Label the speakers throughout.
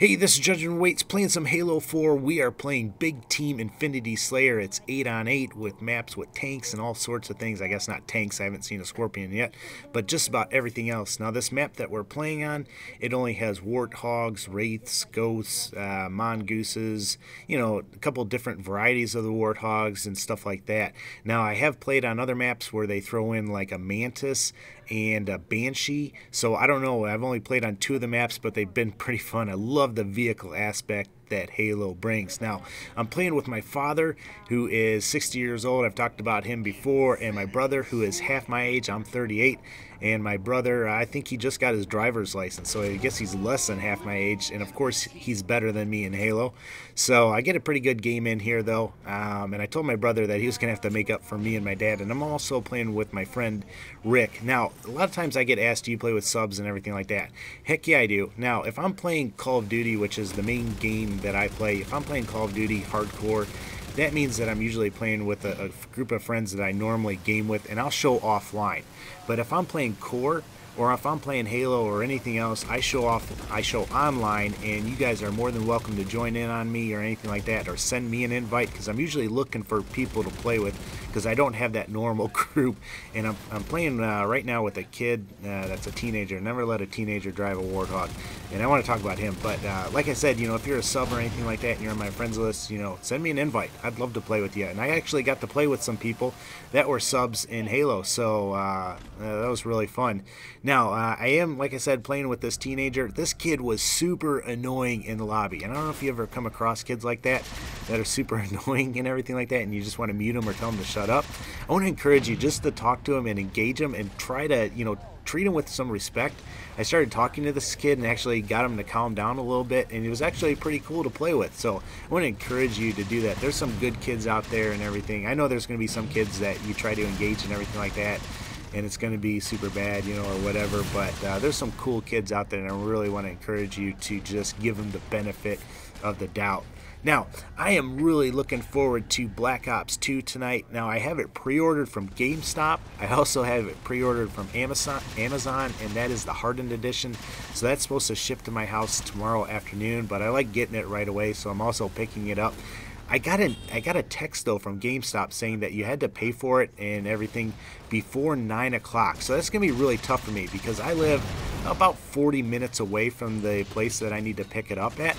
Speaker 1: Hey, this is Judgment Waits playing some Halo 4. We are playing Big Team Infinity Slayer. It's 8 on 8 with maps with tanks and all sorts of things. I guess not tanks, I haven't seen a scorpion yet, but just about everything else. Now, this map that we're playing on, it only has warthogs, wraiths, ghosts, mongooses, you know, a couple different varieties of the warthogs and stuff like that. Now, I have played on other maps where they throw in like a mantis and a banshee, so I don't know. I've only played on 2 of the maps, but they've been pretty fun. I love the vehicle aspect that Halo brings. Now, I'm playing with my father, who is 60 years old. I've talked about him before, and my brother, who is half my age. I'm 38, and my brother, I think he just got his driver's license, so I guess he's less than half my age, and of course, he's better than me in Halo. So I get a pretty good game in here, though, and I told my brother that he was going to have to make up for me and my dad, and I'm also playing with my friend Rick. Now, a lot of times I get asked, do you play with subs and everything like that? Heck yeah, I do. Now, if I'm playing Call of Duty, which is the main game that I play, if I'm playing Call of Duty hardcore, that means that I'm usually playing with a group of friends that I normally game with, and I'll show offline. But if I'm playing core, or if I'm playing Halo or anything else, I show online, and you guys are more than welcome to join in on me or anything like that, or send me an invite, because I'm usually looking for people to play with, because I don't have that normal group. And I'm playing right now with a kid that's a teenager. Never let a teenager drive a warthog, and I want to talk about him. But like I said, you know, if you're a sub or anything like that and you're on my friends list, you know, send me an invite. I'd love to play with you. And I actually got to play with some people that were subs in Halo, so that was really fun. Now, I am, like I said, playing with this teenager. This kid was super annoying in the lobby. And I don't know if you ever come across kids like that are super annoying and everything like that, and you just want to mute them or tell them to shut up. I want to encourage you just to talk to him and engage him and try to, you know, treat him with some respect. I started talking to this kid and actually got him to calm down a little bit, and he was actually pretty cool to play with. So I want to encourage you to do that. There's some good kids out there and everything. I know there's going to be some kids that you try to engage and everything like that, and it's going to be super bad, you know, or whatever, but there's some cool kids out there, and I really want to encourage you to just give them the benefit of the doubt. Now, I am really looking forward to Black Ops 2 tonight. Now, I have it pre-ordered from GameStop. I also have it pre-ordered from Amazon, and that is the Hardened Edition. So that's supposed to ship to my house tomorrow afternoon, but I like getting it right away, so I'm also picking it up. I got a text, though, from GameStop saying that you had to pay for it and everything before 9 o'clock. So that's going to be really tough for me, because I live about 40 minutes away from the place that I need to pick it up at.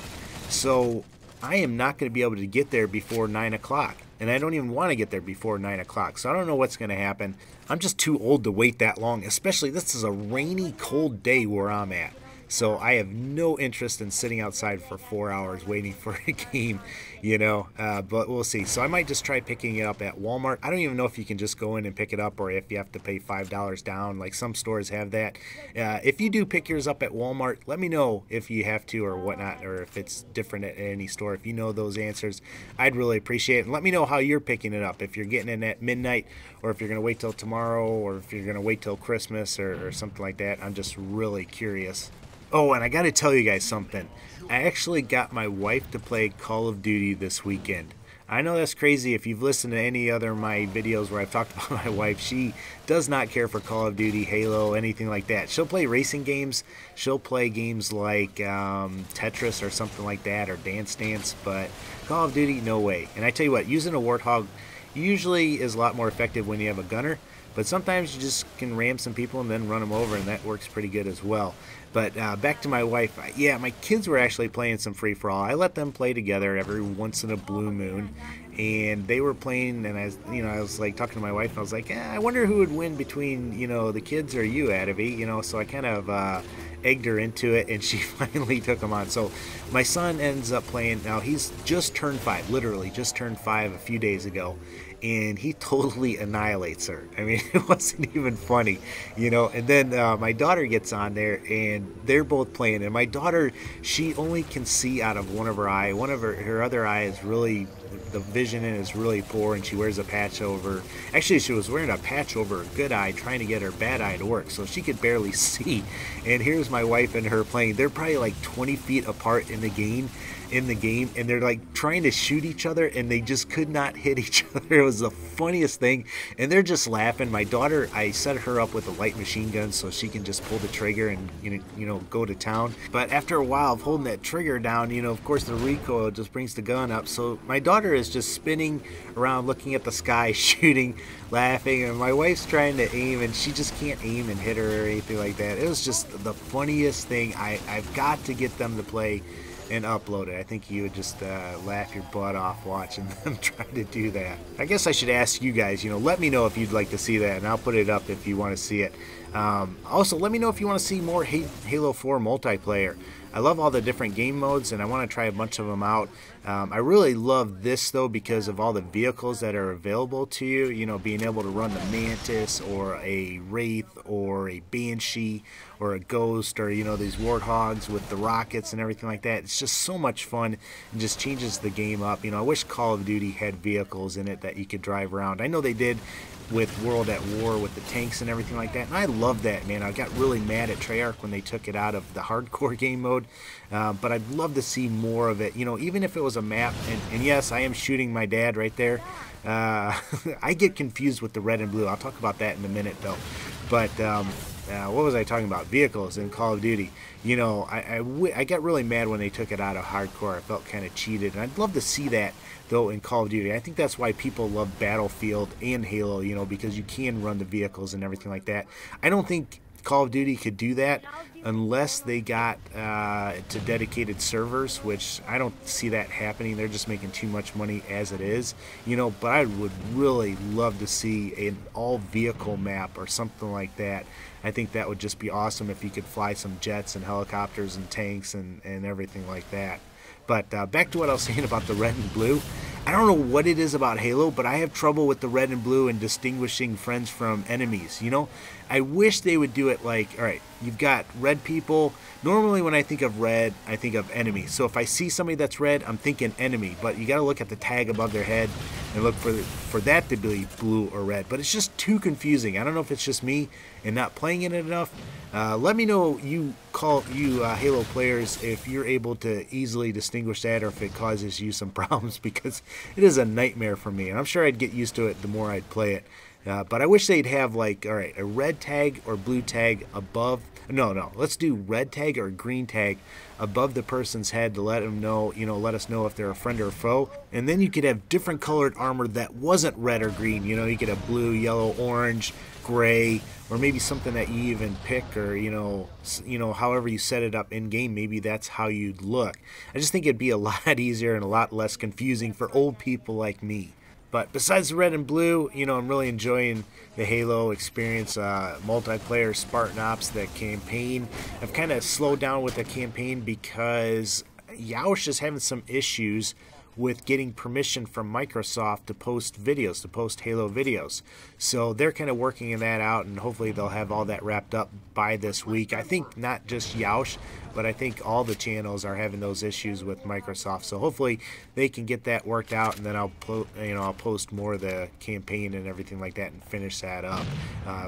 Speaker 1: So I am not going to be able to get there before 9 o'clock. And I don't even want to get there before 9 o'clock. So I don't know what's going to happen. I'm just too old to wait that long. Especially, this is a rainy, cold day where I'm at. So I have no interest in sitting outside for 4 hours waiting for a game, you know, but we'll see. So I might just try picking it up at Walmart. I don't even know if you can just go in and pick it up, or if you have to pay $5 down, like some stores have that. If you do pick yours up at Walmart, let me know if you have to or whatnot, or if it's different at any store. If you know those answers, I'd really appreciate it. And let me know how you're picking it up, if you're getting it at midnight, or if you're going to wait till tomorrow, or if you're going to wait till Christmas or something like that. I'm just really curious. Oh, and I got to tell you guys something. I actually got my wife to play Call of Duty this weekend. I know that's crazy. If you've listened to any other of my videos where I've talked about my wife, she does not care for Call of Duty, Halo, anything like that. She'll play racing games. She'll play games like Tetris or something like that, or Dance Dance, but Call of Duty, no way. And I tell you what, using a warthog usually is a lot more effective when you have a gunner. But sometimes you just can ram some people and then run them over, and that works pretty good as well. But back to my wife. Yeah, my kids were actually playing some free-for-all. I let them play together every once in a blue moon, and they were playing. And I was like talking to my wife, and I was like, I wonder who would win between, you know, the kids or you, Adavi. You know, so I kind of egged her into it, and she finally took them on. So my son ends up playing. Now, he's just turned 5, literally just turned 5 a few days ago, and he totally annihilates her. I mean, it wasn't even funny, you know. And then my daughter gets on there, and they're both playing. And my daughter, she only can see out of one of her eye. One of her other eye is really, the vision in it is really poor, and she wears a patch over. Actually, she was wearing a patch over her good eye, trying to get her bad eye to work, so she could barely see. And here's my wife and her playing. They're probably like 20 feet apart in the game, in the game, and they're like trying to shoot each other and they just could not hit each other. It was the funniest thing, and they're just laughing. My daughter, I set her up with a light machine gun so she can just pull the trigger and go to town. But after a while of holding that trigger down, of course the recoil just brings the gun up, so my daughter is just spinning around looking at the sky shooting, laughing, and my wife's trying to aim and she just can't aim and hit her or anything like that. It was just the funniest thing. I've got to get them to play and upload it. I think you would just laugh your butt off watching them try to do that. I guess I should ask you guys, let me know if you'd like to see that, and I'll put it up if you want to see it. Also, let me know if you want to see more Halo 4 multiplayer. I love all the different game modes, and I want to try a bunch of them out. I really love this, though, because of all the vehicles that are available to you. Being able to run the Mantis or a Wraith or a Banshee or a Ghost or, these Warthogs with the rockets and everything like that. It's just so much fun and just changes the game up. I wish Call of Duty had vehicles in it that you could drive around. I know they did with World at War with the tanks and everything like that, and I love that, man. I got really mad at Treyarch when they took it out of the hardcore game mode, but I'd love to see more of it, even if it was a map. And yes, I am shooting my dad right there. I get confused with the red and blue. I'll talk about that in a minute, though. But what was I talking about? Vehicles in Call of Duty. I got really mad when they took it out of hardcore. I felt kind of cheated, and I'd love to see that, though, in Call of Duty. I think that's why people love Battlefield and Halo, because you can run the vehicles and everything like that. I don't think Call of Duty could do that unless they got to dedicated servers, which I don't see that happening. They're just making too much money as it is, but I would really love to see an all-vehicle map or something like that. I think that would just be awesome if you could fly some jets and helicopters and tanks and everything like that. But back to what I was saying about the red and blue. I don't know what it is about Halo, but I have trouble with the red and blue and distinguishing friends from enemies. I wish they would do it like, all right, you've got red people. Normally when I think of red, I think of enemy. So if I see somebody that's red, I'm thinking enemy. But you got to look at the tag above their head and look for that to be blue or red. But it's just too confusing. I don't know if it's just me and not playing it enough. Let me know, you Halo players, if you're able to easily distinguish that or if it causes you some problems, because it is a nightmare for me. And I'm sure I'd get used to it the more I'd play it. But I wish they'd have, like, all right, a red tag or blue tag above. No, let's do red tag or green tag above the person's head to let them know, let us know if they're a friend or a foe. And then you could have different colored armor that wasn't red or green. You could have blue, yellow, orange, gray, or maybe something that you even pick, or however you set it up in game, maybe that's how you'd look. I just think it'd be a lot easier and a lot less confusing for old people like me. But besides the red and blue, I'm really enjoying the Halo experience, multiplayer, Spartan Ops, the campaign. I've kind of slowed down with the campaign because Yoush is having some issues with getting permission from Microsoft to post videos, to post Halo videos. So they're kind of working that out, and hopefully they'll have all that wrapped up by this week. I think not just Yoush, but I think all the channels are having those issues with Microsoft. So hopefully they can get that worked out, and then I'll post more of the campaign and everything like that and finish that up.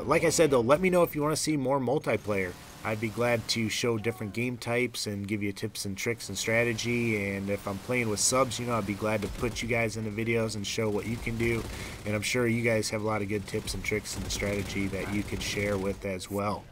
Speaker 1: Like I said, though, let me know if you want to see more multiplayer. I'd be glad to show different game types and give you tips and tricks and strategy. And if I'm playing with subs, I'd be glad to put you guys in the videos and show what you can do. And I'm sure you guys have a lot of good tips and tricks and strategy that you could share with as well.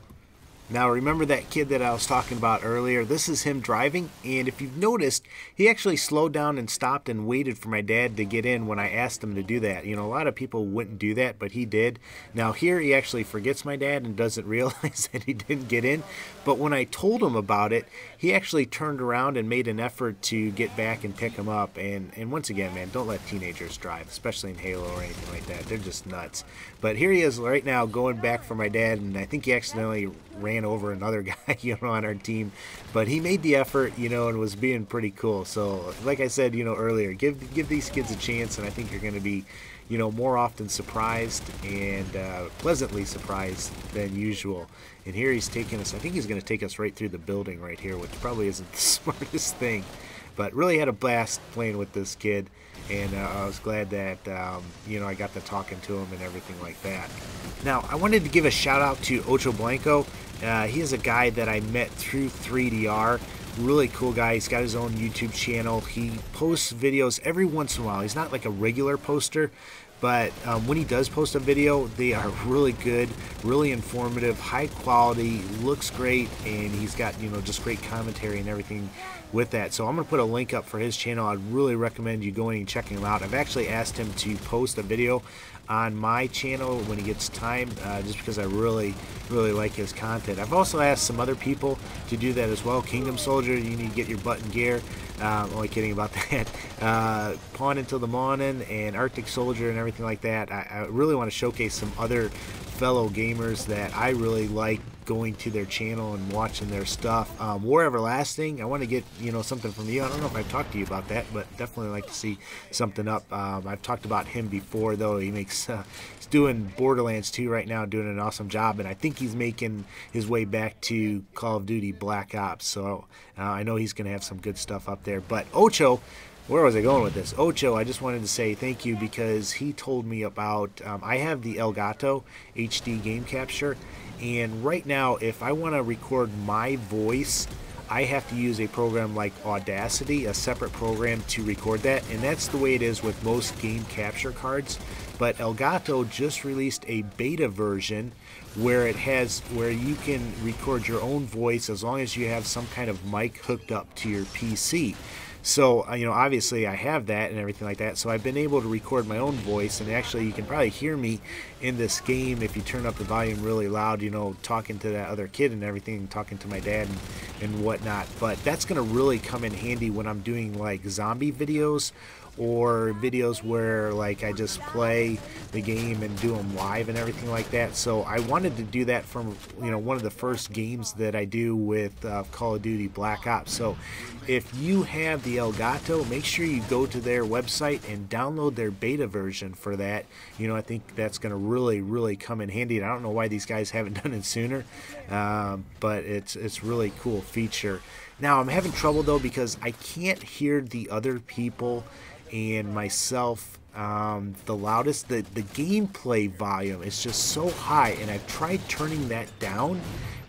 Speaker 1: Now, remember that kid that I was talking about earlier? This is him driving, and if you've noticed, he actually slowed down and stopped and waited for my dad to get in when I asked him to do that. A lot of people wouldn't do that, but he did. Now, here he actually forgets my dad and doesn't realize that he didn't get in, but when I told him about it, he actually turned around and made an effort to get back and pick him up. And once again, man, don't let teenagers drive, especially in Halo or anything like that. They're just nuts. But here he is right now going back for my dad, and I think he accidentally ran over another guy, on our team, but he made the effort, and was being pretty cool. So, like I said, earlier, give these kids a chance, and I think you're going to be, more often surprised and pleasantly surprised than usual. And here he's taking us. I think he's going to take us right through the building right here, which probably isn't the smartest thing. But really had a blast playing with this kid, and I was glad that I got to talking to him and everything like that. Now, I wanted to give a shout out to Ocho Blanco. He is a guy that I met through 3DR. Really cool guy. He's got his own YouTube channel. He posts videos every once in a while. He's not like a regular poster, but when he does post a video, they are really good, really informative, high quality, looks great, and he's got, you know, just great commentary and everything with that. So I'm going to put a link up for his channel. I'd really recommend you going and checking him out. I've actually asked him to post a video on my channel when he gets time, just because I really like his content. I've also asked some other people to do that as well. Kingdom Soldier, you need to get your butt in gear. Only kidding about that. Pawn Until the Morning and Arctic Soldier and everything like that. I really want to showcase some other fellow gamers that I really like going to their channel and watching their stuff. War Everlasting, I want to get, you know, something from you. I don't know if I've talked to you about that, but definitely like to see something up. I've talked about him before, though. He makes he's doing Borderlands 2 right now, doing an awesome job, and I think he's making his way back to Call of Duty Black Ops, so I know he's going to have some good stuff up there. But Ocho, where was I going with this? Ocho, I just wanted to say thank you because he told me about, I have the Elgato HD game capture, and right now if I want to record my voice, I have to use a program like Audacity, a separate program to record that, and that's the way it is with most game capture cards. But Elgato just released a beta version where you can record your own voice as long as you have some kind of mic hooked up to your PC. So, you know, obviously I have that and everything like that, so I've been able to record my own voice, and actually you can probably hear me in this game if you turn up the volume really loud, you know, talking to that other kid and everything, talking to my dad and whatnot. But that's going to really come in handy when I'm doing like zombie videos or videos where like I just play the game and do them live and everything like that. So I wanted to do that from, you know, one of the first games that I do with Call of Duty Black Ops. So if you have the Elgato, make sure you go to their website and download their beta version for that. You know, I think that's going to really come in handy, and I don't know why these guys haven't done it sooner, but it's really cool feature. Now I'm having trouble though because I can't hear the other people and myself the loudest. The gameplay volume is just so high, and I've tried turning that down,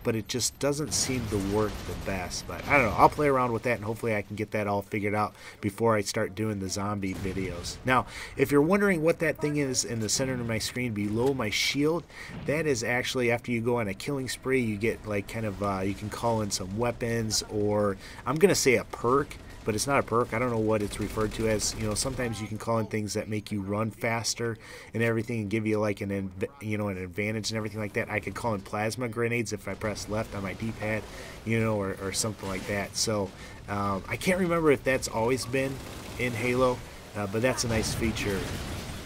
Speaker 1: but it just doesn't seem to work the best. But I don't know, I'll play around with that, and hopefully I can get that all figured out before I start doing the zombie videos. Now, if you're wondering what that thing is in the center of my screen below my shield, that is actually after you go on a killing spree, you get like kind of, you can call in some weapons, or I'm gonna say a perk, but it's not a perk. I don't know what it's referred to as. You know, sometimes you can call in things that make you run faster and everything, and give you like an advantage and everything like that. I could call in plasma grenades if I press left on my D-pad, you know, or something like that. So I can't remember if that's always been in Halo, but that's a nice feature.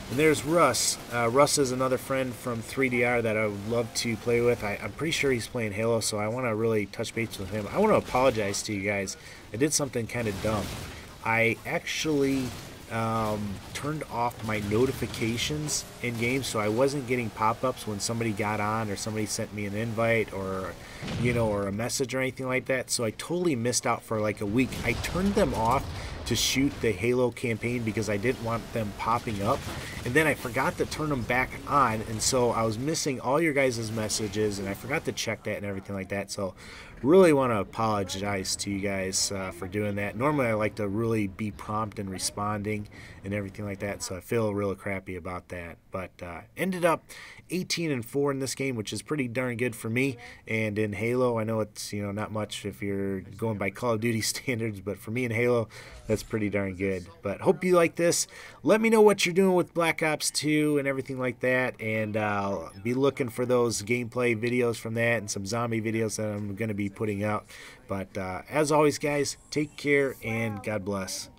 Speaker 1: And there's Russ. Russ is another friend from 3DR that I would love to play with. I'm pretty sure he's playing Halo, so I want to really touch base with him. I want to apologize to you guys. I did something kind of dumb. I actually turned off my notifications in game, so I wasn't getting pop-ups when somebody got on or somebody sent me an invite or, you know, or a message or anything like that. So I totally missed out for like a week. I turned them off to shoot the Halo campaign because I didn't want them popping up, and then I forgot to turn them back on, and so I was missing all your guys' messages, and I forgot to check that and everything like that. So really want to apologize to you guys for doing that. Normally I like to really be prompt and responding and everything like that, so I feel real crappy about that. But ended up 18-4 in this game, which is pretty darn good for me. And in Halo, I know it's, you know, not much if you're going by Call of Duty standards, but for me in Halo, that's pretty darn good. But hope you like this. Let me know what you're doing with Black Ops 2 and everything like that, and I'll be looking for those gameplay videos from that and some zombie videos that I'm going to be putting out. But as always, guys, take care and God bless.